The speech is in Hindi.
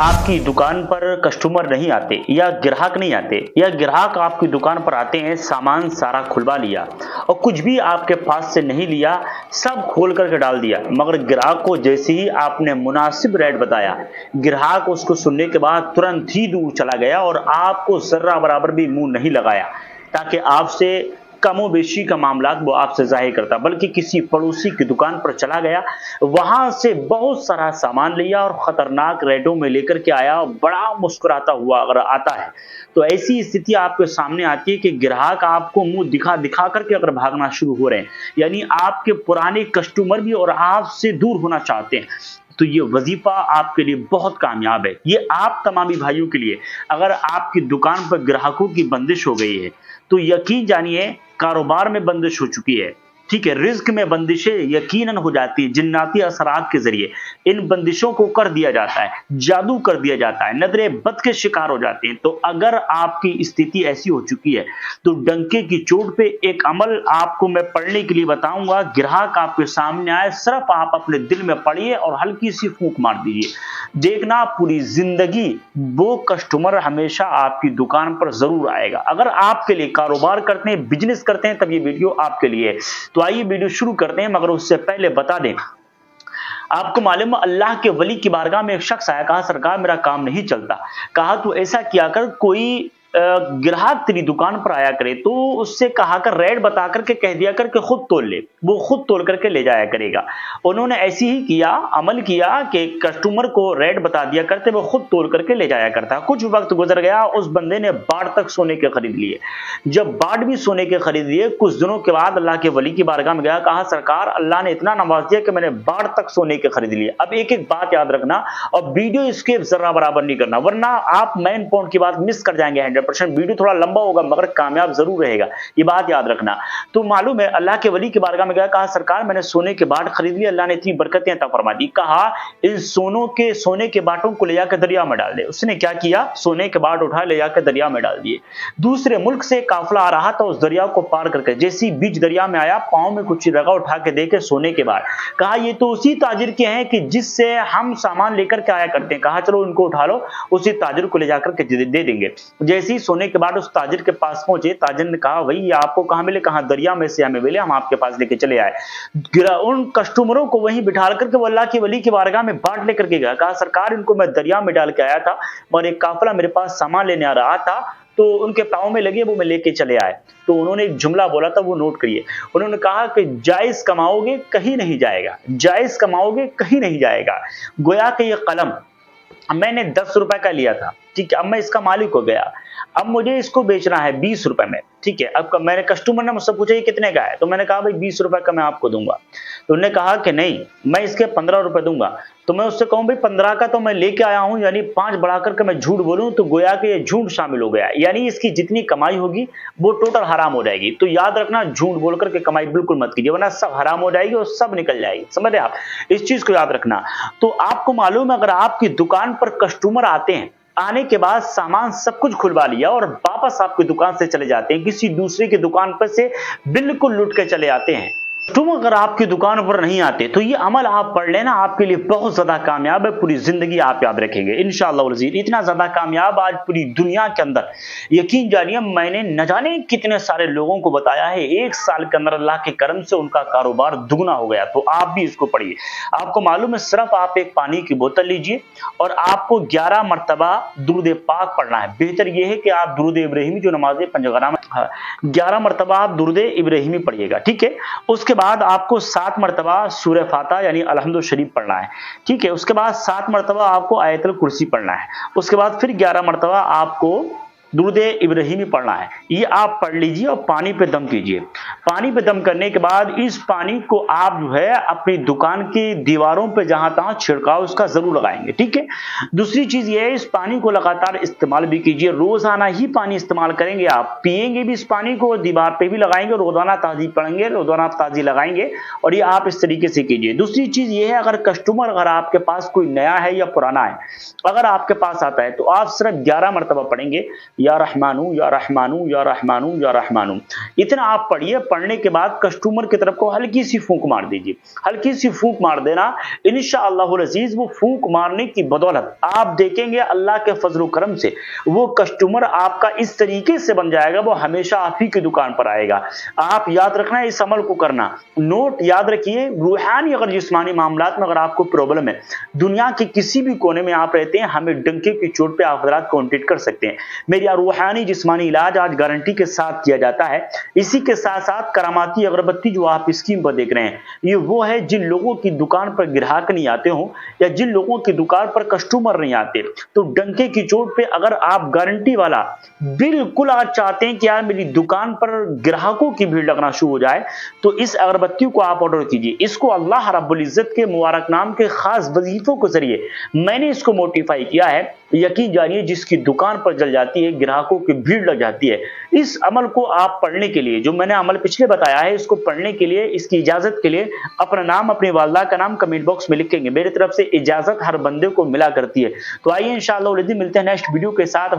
आपकी दुकान पर कस्टमर नहीं आते या ग्राहक नहीं आते या ग्राहक आपकी दुकान पर आते हैं, सामान सारा खुलवा लिया और कुछ भी आपके पास से नहीं लिया, सब खोल करके डाल दिया, मगर ग्राहक को जैसे ही आपने मुनासिब रेट बताया, ग्राहक उसको सुनने के बाद तुरंत ही दूर चला गया और आपको जर्रा बराबर भी मुंह नहीं लगाया ताकि आपसे कमो बेशी का मामला वो आपसे जाहिर करता, बल्कि किसी पड़ोसी की दुकान पर चला गया, वहां से बहुत सारा सामान लिया और खतरनाक रेटों में लेकर के आया और बड़ा मुस्कुराता हुआ अगर आता है तो ऐसी स्थिति आपके सामने आती है कि ग्राहक आपको मुंह दिखा दिखा करके अगर भागना शुरू हो रहे हैं, यानी आपके पुराने कस्टमर भी और आपसे दूर होना चाहते हैं, तो ये वजीफा आपके लिए बहुत कामयाब है। ये आप तमामी भाइयों के लिए, अगर आपकी दुकान पर ग्राहकों की बंदिश हो गई है तो यकीन जानिए कारोबार में बंदिश हो चुकी है। ठीक है, रिज्क में बंदिशें यकीनन हो जाती है, जिन्नाती असरात के जरिए इन बंदिशों को कर दिया जाता है, जादू कर दिया जाता है, नजरे बद के शिकार हो जाते हैं। तो अगर आपकी स्थिति ऐसी हो चुकी है तो डंके की चोट पे एक अमल आपको मैं पढ़ने के लिए बताऊंगा। ग्राहक आपके सामने आए, सिर्फ आप अपने दिल में पढ़िए और हल्की सी फूंक मार दीजिए, देखना पूरी जिंदगी वो कस्टमर हमेशा आपकी दुकान पर जरूर आएगा। अगर आपके लिए कारोबार करते हैं, बिजनेस करते हैं, तब ये वीडियो आपके लिए है। तो आइए वीडियो शुरू करते हैं, मगर उससे पहले बता दें, आपको मालूम है अल्लाह के वली की बारगाह में एक शख्स आया, कहा सरकार मेरा काम नहीं चलता। कहा तो ऐसा किया कर, कोई ग्राहक तेरी दुकान पर आया करे तो उससे कहा कर, रेट बता करके कह दिया कर कि खुद तोल ले, वो खुद तोल करके ले जाया करेगा। उन्होंने ऐसे ही किया, अमल किया कि कस्टमर को रेट बता दिया करते, वो खुद तोल करके ले जाया करता। कुछ वक्त गुजर गया, उस बंदे ने बाढ़ तक सोने के खरीद लिए। जब बाढ़ भी सोने के खरीद लिए, कुछ दिनों के बाद अल्लाह के वली की बारगाह में गया, कहा सरकार अल्लाह ने इतना नवाज दिया कि मैंने बाढ़ तक सोने के खरीद लिए। अब एक एक बात याद रखना और वीडियो स्किप जरा बराबर नहीं करना, वरना आप मेन पॉइंट की बात मिस कर जाएंगे। 100% वीडियो थोड़ा लंबा होगा मगर कामयाब जरूर रहेगा, ये बात याद रखना। तो मालूम है अल्लाह के वली की बारगाह में गया, कहा सरकार मैंने सोने के बाट खरीद लिए, अल्लाह ने इतनी बरकतें अता फरमा दी। कहा इन सोने के बाटों को ले जाकर दरिया में डाल दे। उसने क्या किया, सोने के बाट उठा ले जाकर दरिया में डाल दिए। दूसरे मुल्क से काफिला आ रहा था, उस दरिया को पार करके जैसी बीच दरिया में आया, पांव में कुछ लगा, उठा के देखे सोने के बाट। कहा ये तो उसी ताजिर के हैं कि जिससे हम सामान लेकर के आया करते हैं। कहा चलो उनको उठा लो, उसी ताजिर को ले जाकर के दे देंगे। जैसे ही सोने के बाद उस ताजिर के पास पहुंचे, ताजिर ने कहा भाई ये आपको कहां मिले, कहां दरिया में से हमें मिले, हम आपके पास लेके चले आए। उन कस्टमरों को वहीं बिठा करके वो अल्लाह की वली की बारगाह में बाट लेकर के गया। कहा सरकार इनको मैं दरिया में डाल के आया था और एक काफिला मेरे पास सामान लेने आ रहा था तो उनके पांव में लगे, वो मैं लेके चले आए। तो उन्होंने एक जुमला बोला था, वो नोट करिए। उन्होंने कहा कि जायज कमाओगे कहीं नहीं जाएगा, जायज कमाओगे कहीं नहीं जाएगा। गोया कि ये कलम मैंने 10 रुपए का लिया था, ठीक है, अब मैं इसका मालिक हो गया, अब मुझे इसको बेचना है 20 रुपए में, ठीक है। अब मैंने कस्टमर ने मुझसे पूछा ये कितने का है, तो मैंने कहा भाई 20 रुपए का मैं आपको दूंगा। तो उन्होंने कहा कि नहीं मैं इसके 15 रुपए दूंगा। तो मैं उससे कहूं भाई 15 का तो मैं लेके आया हूं, यानी 5 बढ़ा करके मैं झूठ बोलूं तो गोया कि ये झूठ शामिल हो गया, यानी इसकी जितनी कमाई होगी वो टोटल हराम हो जाएगी। तो याद रखना झूठ बोल करके कमाई बिल्कुल मत कीजिए, वरना सब हराम हो जाएगी और सब निकल जाएगी, समझ रहे आप, इस चीज को याद रखना। तो आपको मालूम है अगर आपकी दुकान पर कस्टमर आते हैं, आने के बाद सामान सब कुछ खुलवा लिया और वापस आपकी दुकान से चले जाते हैं, किसी दूसरे की दुकान पर से बिल्कुल लूट के चले आते हैं, तुम अगर आपकी दुकान पर नहीं आते तो ये अमल आप पढ़ लेना, आपके लिए बहुत ज्यादा कामयाब है, पूरी जिंदगी आप याद रखेंगे इंशाअल्लाह वल अज़ीज़। इतना ज्यादा कामयाब आज पूरी दुनिया के अंदर, यकीन जानिए मैंने न जाने कितने सारे लोगों को बताया है, 1 साल के अंदर अल्लाह के करम से उनका कारोबार दुगना हो गया। तो आप भी इसको पढ़िए। आपको मालूम है सिर्फ आप एक पानी की बोतल लीजिए और आपको 11 मरतबा दुरूद पाक पढ़ना है। बेहतर यह है कि आप दुरूद इब्राहिमी जो नमाज पंजगाना में 11 मरतबा आप दुरूद इब्राहिमी पढ़िएगा, ठीक है। उसके बाद आपको 7 मरतबा सूरह फातिहा यानी अलहम्दुल शरीफ पढ़ना है, ठीक है। उसके बाद 7 मरतबा आपको आयतुल कुर्सी पढ़ना है। उसके बाद फिर 11 मरतबा आपको दुरूद इब्राहिमी पढ़ना है। ये आप पढ़ लीजिए और पानी पे दम कीजिए। पानी पे दम करने के बाद इस पानी को आप जो है अपनी दुकान की दीवारों पे जहां तहां छिड़काव उसका जरूर लगाएंगे, ठीक है। दूसरी चीज ये है इस पानी को लगातार इस्तेमाल भी कीजिए, रोजाना ही पानी इस्तेमाल करेंगे, आप पिएंगे भी इस पानी को, दीवार पे भी लगाएंगे, रोजाना ताजी पढ़ेंगे, रोजाना ताजी लगाएंगे और ये आप इस तरीके से कीजिए। दूसरी चीज ये है अगर कस्टमर अगर आपके पास कोई नया है या पुराना है, अगर आपके पास आता है तो आप सिर्फ 11 मरतबा पढ़ेंगे, या रहमानू या रहमानू या रहमानू या रहमानू। इतना आप पढ़िए, पढ़ने के बाद कस्टमर की तरफ को हल्की सी फूंक मार दीजिए, हल्की सी फूंक मार देना। इंशाअल्लाहुल अजीज वो फूंक मारने की बदौलत आप देखेंगे अल्लाह के फजल करम से वो कस्टमर आपका इस तरीके से बन जाएगा, वो हमेशा आप ही की दुकान पर आएगा। आप याद रखना, इस अमल को करना, नोट याद रखिए। रूहानी अगर जिस्मानी मामलात में अगर आपको प्रॉब्लम है, दुनिया के किसी भी कोने में आप रहते हैं, हमें डंके की चोट पे आप हजरात कॉन्टेक्ट कर सकते हैं। मेरा रूहानी जिस्मानी इलाज आज गारंटी के साथ किया जाता है। इसी के साथ साथ करामाती अगरबत्ती जो आप स्क्रीन पर देख रहे हैं, ये वो है जिन लोगों की दुकान पर ग्राहक नहीं आते हो या जिन लोगों की दुकान पर कस्टमर नहीं आते, तो डंके की चोट पे अगर आप गारंटी वाला बिल्कुल आज चाहते हैं कि यार मेरी दुकान पर ग्राहकों की भीड़ लगना शुरू हो जाए, तो इस अगरबत्ती को आप ऑर्डर कीजिए। इसको अल्लाह रब्बुल इज्जत के मुबारक नाम के खास वजीफों के जरिए मैंने इसको मोटिफाई किया है। यकीन जानिए, जिसकी दुकान पर जल जाती है, ग्राहकों की भीड़ लग जाती है। इस अमल को आप पढ़ने के लिए, जो मैंने अमल पिछले बताया है, इसको पढ़ने के लिए, इसकी इजाजत के लिए अपना नाम, अपनी वालदा का नाम कमेंट बॉक्स में लिखेंगे। मेरी तरफ से इजाजत हर बंदे को मिला करती है। तो आइए इंशाअल्लाह मिलते हैं नेक्स्ट वीडियो के साथ।